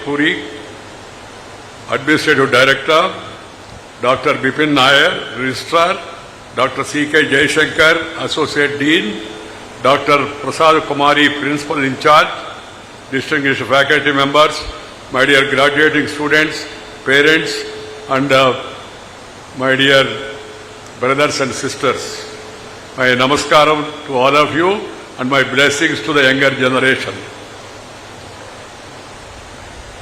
Puri, Administrative Director, Dr. Bipin Nair, Registrar, Dr. C.K. Jaishankar, Associate Dean, Dr. Prasad Kumari, Principal in Charge, distinguished faculty members, my dear graduating students, parents, and my dear brothers and sisters. My namaskaram to all of you and my blessings to the younger generation.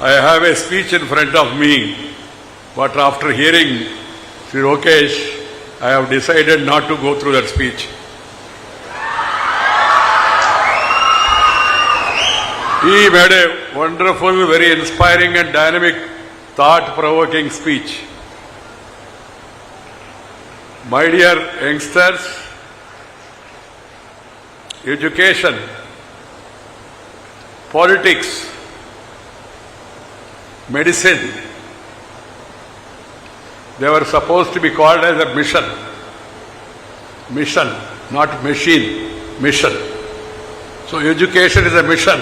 I have a speech in front of me, but after hearing Sri Lokesh, I have decided not to go through that speech. He made a wonderful, very inspiring and dynamic, thought-provoking speech. My dear youngsters, education, politics, medicine, they were supposed to be called as a mission. Mission, not machine, mission. So education is a mission.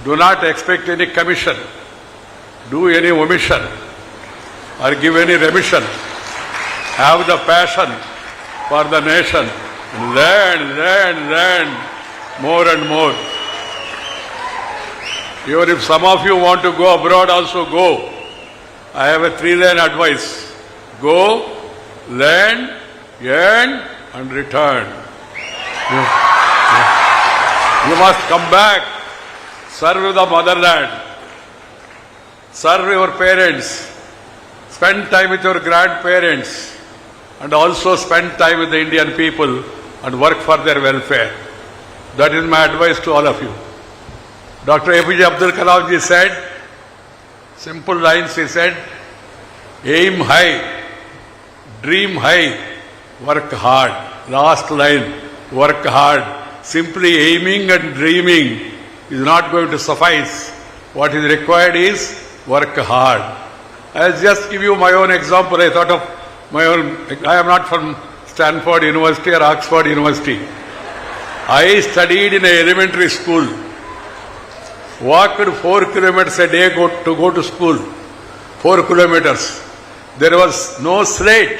Do not expect any commission, do any omission, or give any remission. Have the passion for the nation. Learn more and more. Even if some of you want to go abroad, also go. I have a 3-line advice. Go, learn, earn, and return. You must come back. Serve the motherland. Serve your parents. Spend time with your grandparents. And also spend time with the Indian people and work for their welfare. That is my advice to all of you. Dr. APJ Abdul Kalam ji said, simple lines he said, aim high, dream high, work hard. Last line, work hard. Simply aiming and dreaming is not going to suffice. What is required is work hard. I'll just give you my own example. I thought of my own. I am not from Stanford University or Oxford University. I studied in an elementary school. Walked 4 kilometers a day to go to school. 4 kilometers. There was no slate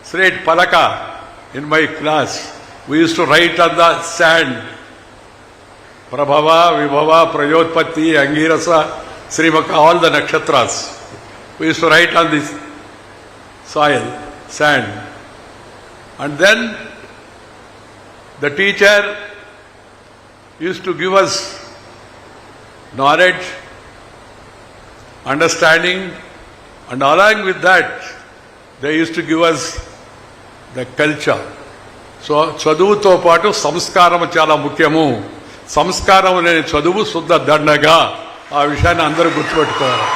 palaka in my class. We used to write on the sand. Prabhava, Vibhava, Prayotpatti, Angirasa, Srimaka, all the nakshatras. We used to write on this soil, sand. And then the teacher used to give us knowledge, understanding, and along with that, they used to give us the culture. So, chaduvuto paatu samskaram chala mukyamu. Samskaram leni chaduvu suddha dandaga. Aa vishayani andaru gurtupeట్టుకోవాలి.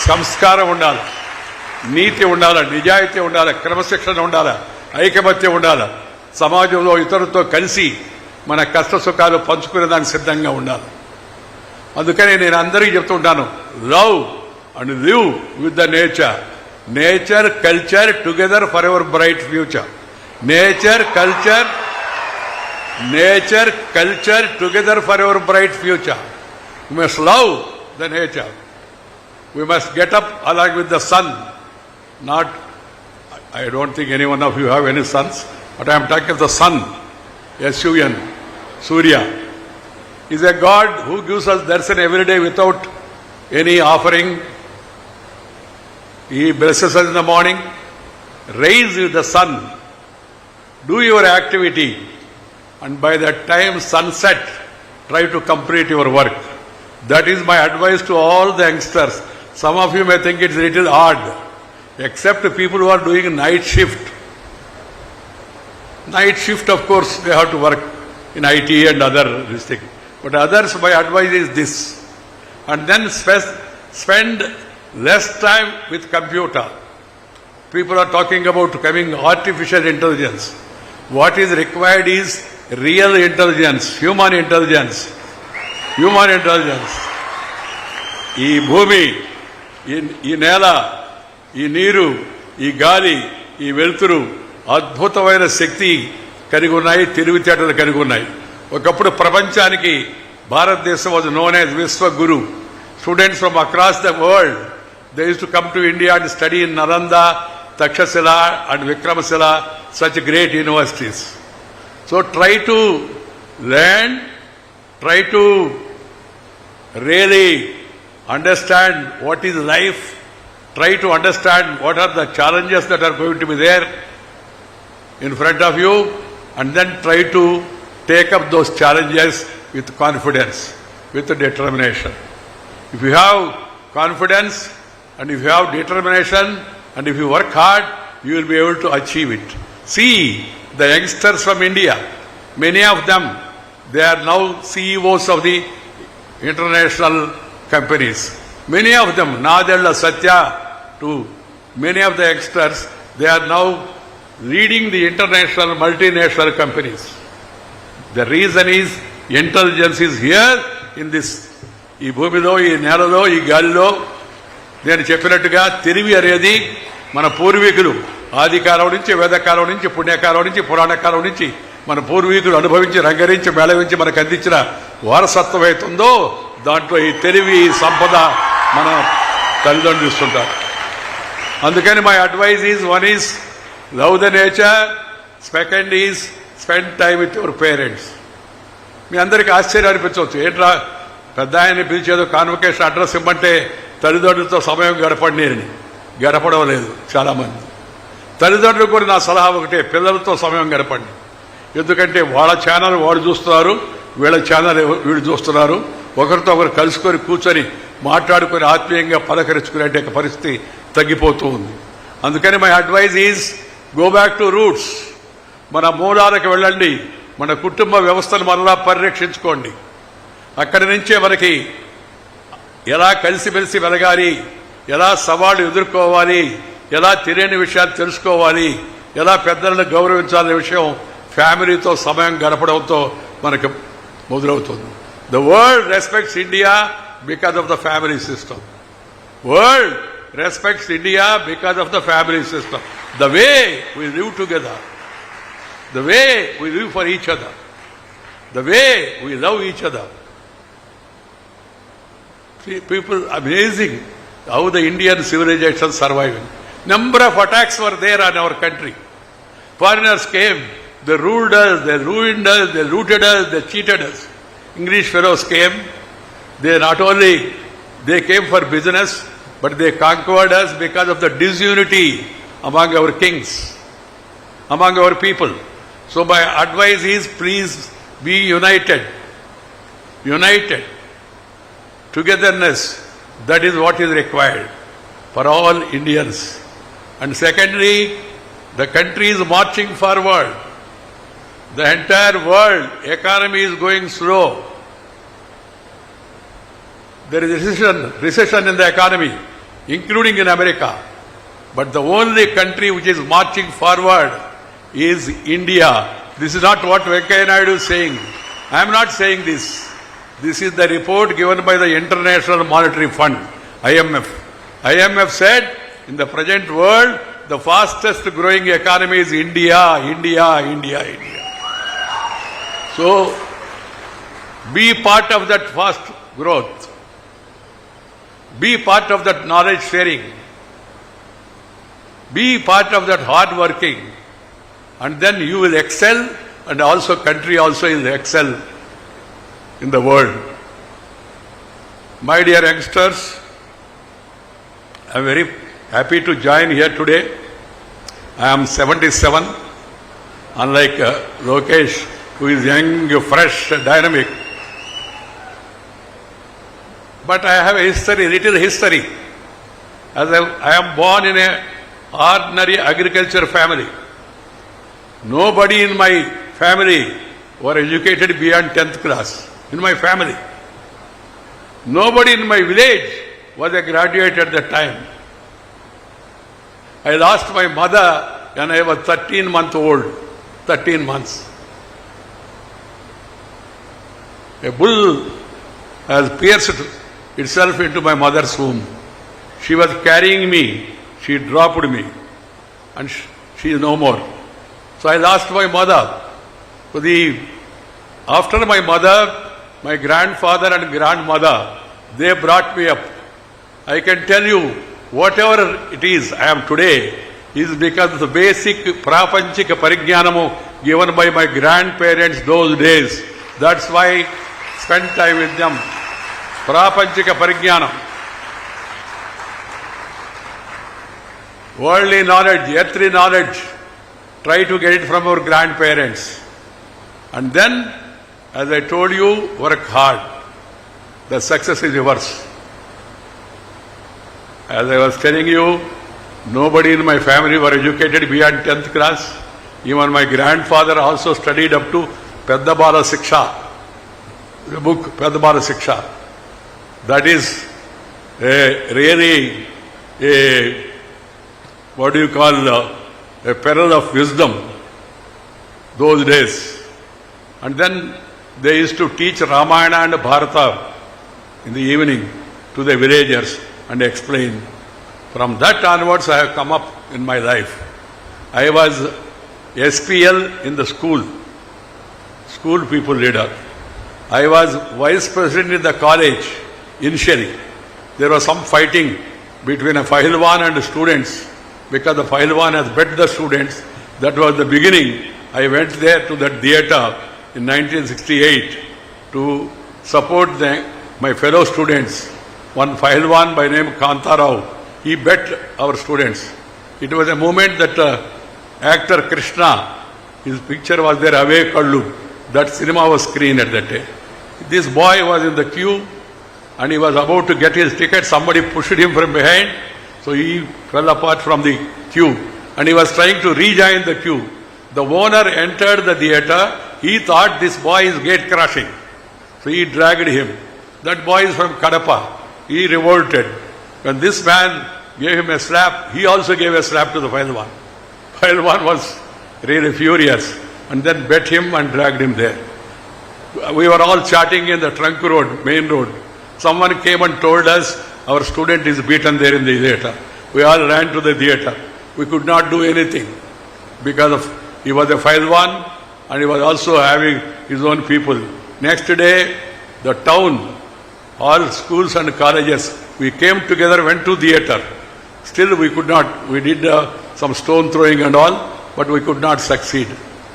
సంస్కారం ఉండాలి, నీతి ఉండాలి, నిజాయితీ ఉండాలి, క్రమశిక్షణ ఉండాలి, ఐకమత్యం ఉండాలి. సమాజంలో ఇతరులతో కలిసి మన కష్ట సుఖాలు పంచుకునే దానికి సిద్ధంగా ఉండాలి. అందుకని నేను అందరికీ చెప్తుంటాను, love and live with the nature. Nature culture together for ever bright future. Nature culture together for ever bright future. We must love the nature. We must get up along with the sun. Not, I don't think any one of you have any sons, but I am talking of the sun. S-U-N, Surya. Is a God who gives us darshan every day without any offering. He blesses us in the morning. Raise with the sun. Do your activity. And by that time sunset, try to complete your work. That is my advice to all the youngsters. Some of you may think it's a little odd, except people who are doing night shift. Night shift, of course, they have to work in IT and other things. But others, my advice is this. And then spend less time with computer. People are talking about coming artificial intelligence. What is required is real intelligence, human intelligence. Human intelligence. ఈ భూమి, ఈ నేల, ఈ నీరు, ఈ గాలి, ఈ వెలుతురు అద్భుతమైన శక్తి కలిగి ఉన్నాయి, తెలివితేటలు కలిగి ఉన్నాయి. ఒకప్పుడు ప్రపంచానికి Bharat was known as Vishwa Guru. Students from across the world, they used to come to India and study in Nalanda, Takshashila and Vikramasila, such great universities. So try to learn, try to really understand what is life, try to understand what are the challenges that are going to be there in front of you, and then try to take up those challenges with confidence, with determination. If you have confidence and if you have determination and if you work hard, you will be able to achieve it. See the youngsters from India, many of them, they are now CEOs of the international companies. Many of them, Nadella, Satya, to many of the youngsters, they are now leading the international multinational companies. The reason is intelligence is here in this. ఈ భూమిలో, ఈ నేలలో, ఈ గాలిలో. నేను చెప్పినట్టుగా తెలివి అనేది మన పూర్వీకులు ఆదికాలం నుంచి, వేదకాలం నుంచి, పుణ్యకాలం నుంచి, పురాణ కాలం నుంచి మన పూర్వీకులు అనుభవించి, రంగరించి, మేళవించి మనకు అందించిన వారసత్వం అవుతుందో దాంట్లో ఈ తెలివి, సంపద మన తల్లిదండ్రులు ఇస్తుంటారు. అందుకని my advice is, one is love the nature, second is spend time with your parents. మీ అందరికీ ఆశ్చర్యం అనిపించవచ్చు, ఏంట్రా పెద్ద ఆయన్ని పిలిచేదో కాన్వకేషన్ అడ్రస్ ఇవ్వమంటే తల్లిదండ్రులతో సమయం గడపండి అని. గడపడం లేదు చాలామంది. తల్లిదండ్రులు కూడా నా సలహా ఒకటే, పిల్లలతో సమయం గడపండి. ఎందుకంటే వాళ్ళ ఛానల్ వాళ్ళు చూస్తున్నారు, వీళ్ళ ఛానల్ వీళ్ళు చూస్తున్నారు. ఒకరితో ఒకరు కలుసుకొని కూర్చొని మాట్లాడుకొని ఆత్మీయంగా పలకరించుకునే పరిస్థితి తగ్గిపోతూ ఉంది. అందుకని my advice is go back to roots. మన మూలాలకు వెళ్ళండి, మన కుటుంబ వ్యవస్థను మరలా పరిరక్షించుకోండి. అక్కడి నుంచే మనకి ఎలా కలిసిమెలిసి వెలగాలి, ఎలా సవాళ్లు ఎదుర్కోవాలి, ఎలా తెలియని విషయాలు తెలుసుకోవాలి, ఎలా పెద్దలను గౌరవించాలనే విషయం ఫ్యామిలీతో సమయం గడపడంతో మనకు మొదలవుతుంది. The world respects India because of the family system. World respects India because of the family system. The way we live together, the way we live for each other, the way we love each other. People, amazing how the Indian civilization surviving. Number of attacks were there on our country. Foreigners came, they ruled us, they ruined us, they looted us, they cheated us. English fellows came, they not only they came for business, but they conquered us because of the disunity among our kings, among our people. So my advice is, please be united. United. Togetherness, that is what is required for all Indians. And secondly, the country is marching forward. The entire world economy is going slow. There is recession in the economy, including in America. But the only country which is marching forward is India. This is not what Venkaiah Naidu is saying. I am not saying this. This is the report given by the International Monetary Fund, IMF. IMF said, in the present world, the fastest growing economy is India, India, India, India. So, be part of that fast growth. Be part of that knowledge sharing. Be part of that hard working. And then you will excel, and also country also will excel in the world. My dear youngsters, I am very happy to join here today. I am 77, unlike Lokesh, who is young, fresh, dynamic. But I have a history, little history. As I am born in an ordinary agriculture family. Nobody in my family were educated beyond 10th class. In my family, nobody in my village was a graduate at that time. I lost my mother when I was 13 months old. 13 months. A bull has pierced itself into my mother's womb. She was carrying me. She dropped me, and she is no more. So I lost my mother. After my mother, my grandfather and grandmother, they brought me up. I can tell you, whatever it is I am today, is because of the basic prapanchika parigyanam given by my grandparents those days. That's why I spend time with them. Prapanchika parigyanam. Worldly knowledge, earthly knowledge, try to get it from our grandparents. And then, as I told you, work hard. The success is yours. As I was telling you, nobody in my family were educated beyond 10th class. Even my grandfather also studied up to Peddabala Siksha, the book Peddabala Siksha. That is really a peril of wisdom those days. And then they used to teach Ramayana and Bharata in the evening to the villagers and explain. From that onwards I have come up in my life. I was SPL in the school people leader. I was vice president in the college initially. There was some fighting between a Pahilwan and students because the Pahilwan has bet the students. That was the beginning. I went there to that theatre in 1968 to support my fellow students. One Pahilwan by name Kantarao, he bet our students. It was a moment that actor Krishna, his picture was there, Ave Kallu. That cinema was screened at that day. This boy was in the queue and he was about to get his ticket. Somebody pushed him from behind, so he fell apart from the queue and he was trying to rejoin the queue. The owner entered the theatre. He thought this boy is gate crashing, so he dragged him. That boy is from Kadapa. He revolted. When this man gave him a slap, he also gave a slap to the Pahilwan. Pahilwan was really furious and then bet him and dragged him there. We were all chatting in the trunk road, main road. Someone came and told us our student is beaten there in the theatre. We all ran to the theatre. We could not do anything because of he was a Pahilwan and he was also having his own people. Next day, the town, all schools and colleges, we came together, went to theatre. Still we could not, we did some stone throwing and all, but we could not succeed.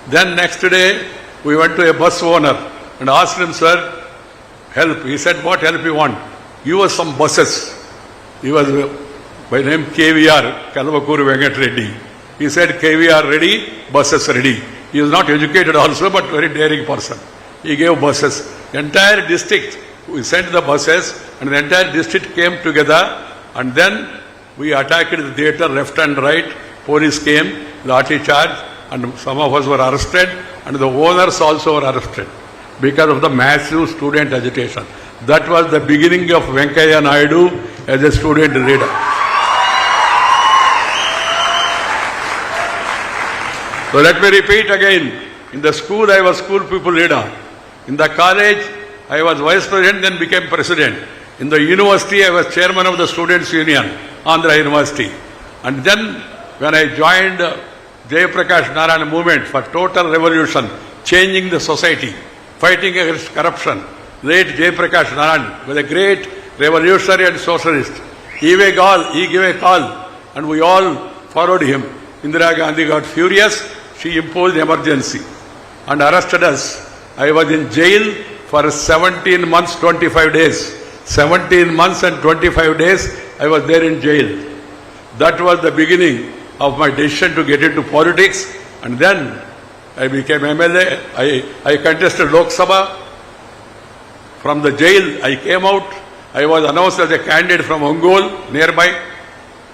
Then next day, we went to a bus owner and asked him, sir, help. He said, what help you want? Give us some buses. He was by name KVR, Kalvakur Venkat Reddy. He said, KVR ready, buses ready. He was not educated also, but very daring person. He gave buses. Entire district, we sent the buses and the entire district came together and then we attacked the theatre left and right. Police came, lathi charge, and some of us were arrested and the owners also were arrested because of the massive student agitation. That was the beginning of Venkaiah Naidu as a student leader. So let me repeat again. In the school, I was school people leader. In the college, I was vice president, then became president. In the university, I was chairman of the Students' Union, Andhra University. And then, when I joined Jayaprakash Narayan movement for total revolution, changing the society, fighting against corruption, late Jayaprakash Narayan was a great revolutionary and socialist. He gave a call, and we all followed him. Indira Gandhi got furious. She imposed emergency and arrested us. I was in jail for 17 months, 25 days. 17 months and 25 days I was there in jail. That was the beginning of my decision to get into politics, and then I became MLA. I contested Lok Sabha. From the jail I came out. I was announced as a candidate from Ongole, nearby.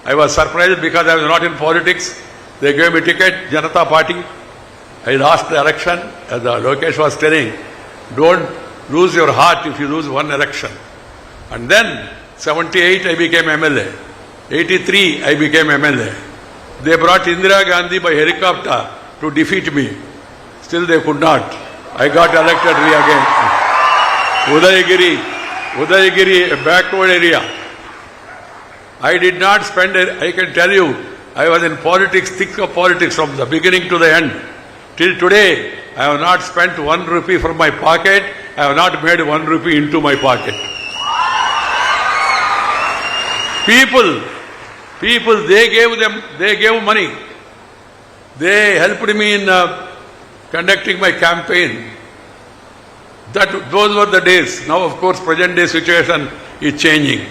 I was surprised because I was not in politics. They gave me ticket, Janata Party. I lost the election. As Lokesh was telling, don't lose your heart if you lose one election. And then, 78 I became MLA. 83 I became MLA. They brought Indira Gandhi by helicopter to defeat me. Still they could not. I got elected again. Udayagiri, a backward area. I did not spend it. I can tell you, I was in politics, thick of politics from the beginning to the end. Till today, I have not spent 1 rupee from my pocket I have not made 1 rupee into my pocket. People, they gave money. They helped me in conducting my campaign. Those were the days. Now, of course, present day situation is changing.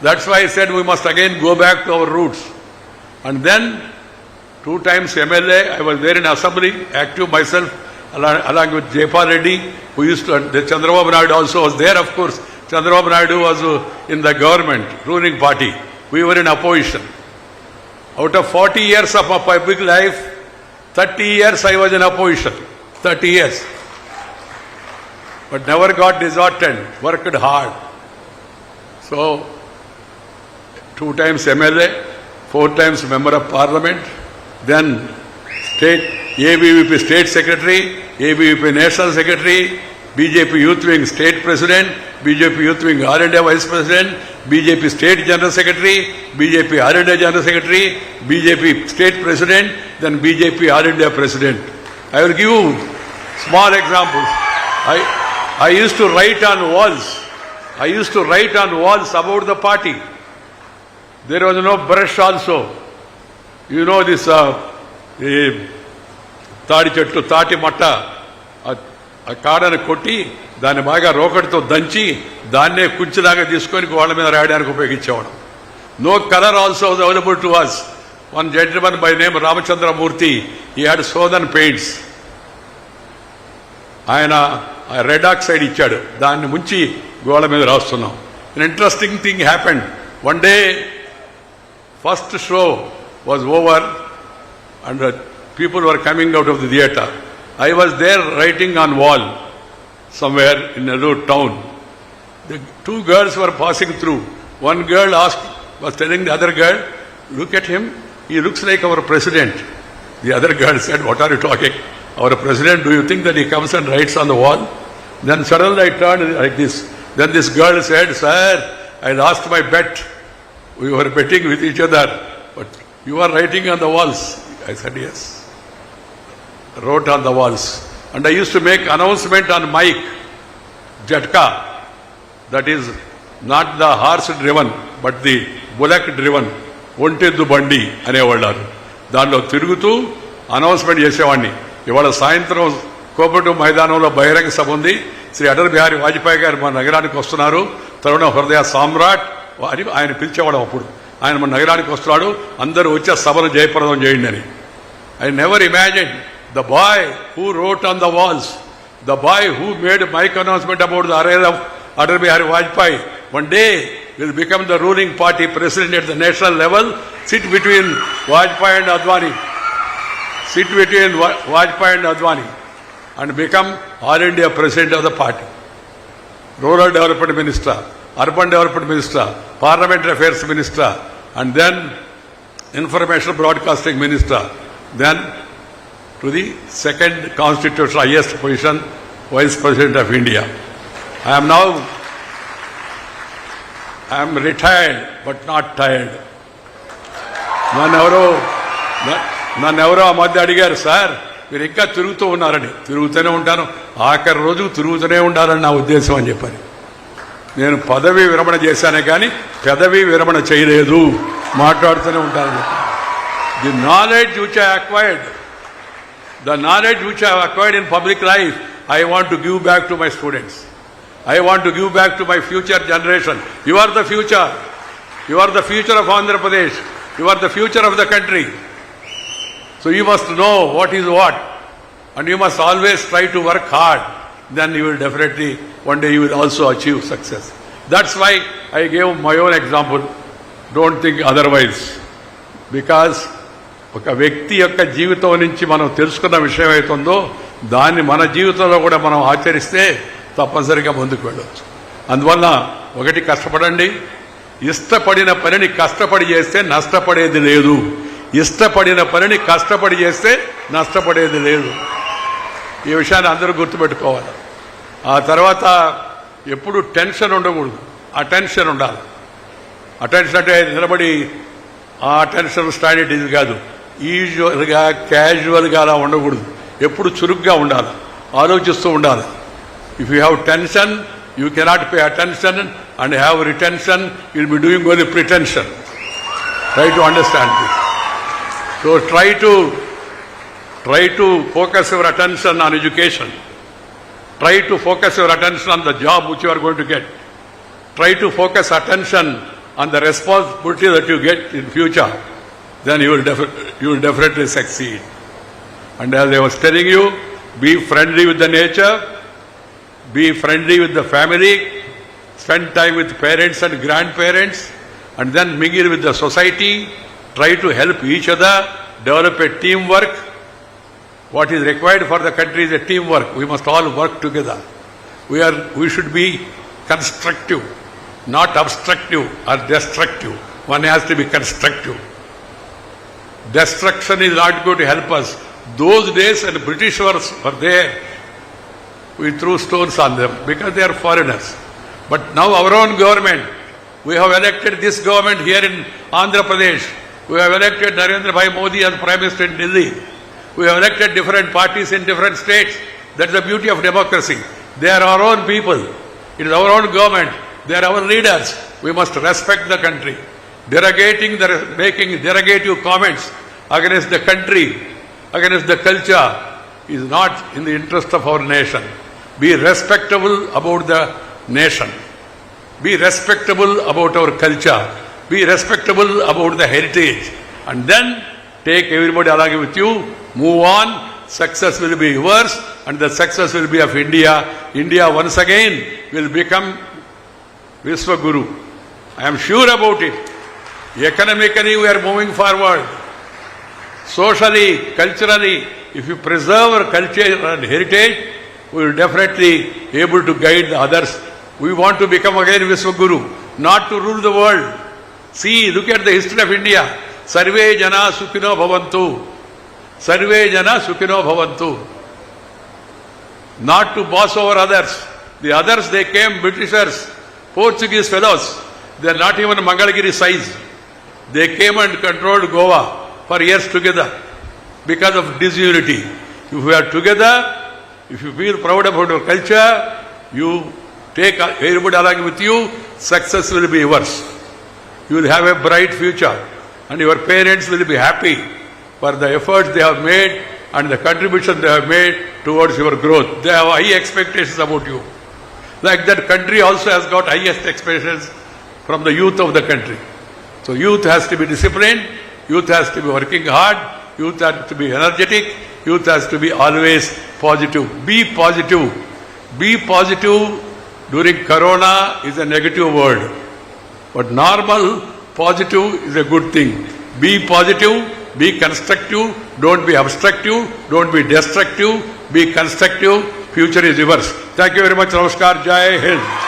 That's why I said we must again go back to our roots. And then, 2 times MLA, I was there in Assembly, active myself, along with Jayapal Reddy, who used to, the Chandrababu Naidu also was there, of course. Chandrababu Naidu was in the government, ruling party. We were in opposition. Out of 40 years of my public life, 30 years I was in opposition. 30 years. But never got disheartened, worked hard. So, 2 times MLA, 4 times Member of Parliament, then ABVP State Secretary, ABVP National Secretary, BJP Youth Wing State President, BJP Youth Wing All India Vice President, BJP State General Secretary, BJP All India General Secretary, BJP State President, then BJP All India President. I will give you small examples. I used to write on walls. About the party. There was no brush also. You know this తాడి చెట్టు తాటి మట్ట ఆ కాడను కొట్టి దాన్ని బాగా రోకటితో దంచి దాన్నే కుంచిలాగా తీసుకొని గోడల మీద రాయడానికి ఉపయోగించేవాడు. No color also was available to us. One gentleman by name Ramachandra Murthy, he had southern paints. ఆయన రెడ్ ఆక్సైడ్ ఇచ్చాడు, దాన్ని ముంచి గోడ మీద రాస్తున్నాం. An interesting thing happened. One day, first show was over and people were coming out of the theatre. I was there writing on wall somewhere in another town. The 2 girls were passing through. One girl was telling the other girl, "Look at him, he looks like our president." The other girl said, "What are you talking? Our president, do you think that he comes and writes on the wall?" Then suddenly I turned like this. Then this girl said, "Sir, I lost my bet. We were betting with each other, but you are writing on the walls." I said, "Yes." Wrote on the walls. And I used to make announcement on mic, Jatka, that is not the horse driven, but the bullock driven, ఒంటెద్దు బండి అనేవాళ్ళు. దానిలో తిరుగుతూ announcement చేసేవాడిని. ఇవాళ సాయంత్రం కోపటు మైదానంలో బహిరంగ సభ ఉంది. శ్రీ అటల్ బిహారీ వాజ్పేయి గారు మన నగరానికి వస్తున్నారు, తరుణ హృదయ సామ్రాట్ అని ఆయన పిలిచేవాడు. అప్పుడు ఆయన మన నగరానికి వస్తున్నాడు, అందరూ వచ్చే సభను జయప్రదం చేయండి అని. I never imagined the boy who wrote on the walls, the boy who made mic announcement about the arrival of Atal Bihari Vajpayee, one day will become the ruling party president at the national level, sit between Vajpayee and Advani, and become All India president of the party. Rural Development Minister, Urban Development Minister, Parliamentary Affairs Minister, and then Information Broadcasting Minister, then to the second constitutional highest position, Vice President of India. I am retired but not tired. నన్నెవరో ఆ మధ్య అడిగారు, "sir మీరు ఇంకా తిరుగుతూ ఉన్నారని." తిరుగుతూనే ఉంటాను, ఆఖరి రోజు తిరుగుతూనే ఉండాలని నా ఉద్దేశం అని చెప్పాను. నేను పదవి విరమణ చేశానే కానీ పెదవి విరమణ చేయలేదు, మాట్లాడుతూనే ఉంటానని. The knowledge which I acquired in public life, I want to give back to my students. I want to give back to my future generation. You are the future. You are the future of Andhra Pradesh. You are the future of the country. So you must know what is what. And you must always try to work hard. Then you will definitely, one day you will also achieve success. That's why I gave my own example. Don't think otherwise. Because ఒక వ్యక్తి యొక్క జీవితం నుంచి మనం తెలుసుకున్న విషయం అవుతుందో దాన్ని మన జీవితంలో కూడా మనం ఆచరిస్తే తప్పనిసరిగా ముందుకు వెళ్ళవచ్చు. అందువల్ల ఒకటి, కష్టపడండి. ఇష్టపడిన పనిని కష్టపడి చేస్తే నష్టపడేది లేదు. ఇష్టపడిన పనిని కష్టపడి చేస్తే నష్టపడేది లేదు. ఈ విషయాన్ని అందరూ గుర్తుపెట్టుకోవాలి. ఆ తర్వాత ఎప్పుడు టెన్షన్ ఉండకూడదు, అటెన్షన్ ఉండాలి. అటెన్షన్ అంటే నిలబడి ఆ అటెన్షన్ స్టాండర్డ్ కాదు, క్యాజువల్గా అలా ఉండకూడదు. ఎప్పుడు చురుగ్గా ఉండాలి, ఆలోచిస్తూ ఉండాలి. If you have tension, you cannot pay attention, and have retention, you'll be doing only pretension. Try to understand this. So try to focus your attention on education. Try to focus your attention on the job which you are going to get. Try to focus attention on the responsibility that you get in future. Then you will definitely succeed. And as I was telling you, be friendly with the nature, be friendly with the family, spend time with parents and grandparents, and then mingle with the society. Try to help each other, develop a teamwork. What is required for the country is a teamwork. We must all work together. We should be constructive, not obstructive or destructive. One has to be constructive. Destruction is not going to help us. Those days when the British were there, we threw stones on them because they are foreigners. But now our own government, we have elected this government here in Andhra Pradesh. We have elected Narendra Bhai Modi as Prime Minister in Delhi. We have elected different parties in different states. That's the beauty of democracy. They are our own people. It is our own government. They are our leaders. We must respect the country. Making derogative comments against the country, against the culture, is not in the interest of our nation. Be respectable about the nation. Be respectable about our culture. Be respectable about the heritage. And then take everybody along with you. Move on. Success will be yours, and the success will be of India. India once again will become Vishwaguru. I am sure about it. Economically we are moving forward. Socially, culturally, if you preserve our culture and heritage, we will definitely be able to guide the others. We want to become again Vishwaguru, not to rule the world. See, look at the history of India. Sarve jana sukhino bhavantu. Sarve jana sukhino bhavantu. Not to boss over others. The others, they came, Britishers, Portuguese fellows. They are not even Mangalagiri size. They came and controlled Goa for years together because of disunity. If we are together, if you feel proud about your culture, you take everybody along with you, success will be yours. You will have a bright future, and your parents will be happy for the efforts they have made and the contribution they have made towards your growth. They have high expectations about you. Like that, country also has got highest expectations from the youth of the country. So youth has to be disciplined, youth has to be working hard, youth has to be energetic, youth has to be always positive. Be positive. Be positive during Corona is a negative word. But normal, positive is a good thing. Be positive, be constructive, don't be obstructive, don't be destructive, be constructive. Future is yours. Thank you very much. Namaskar. Jai Hind.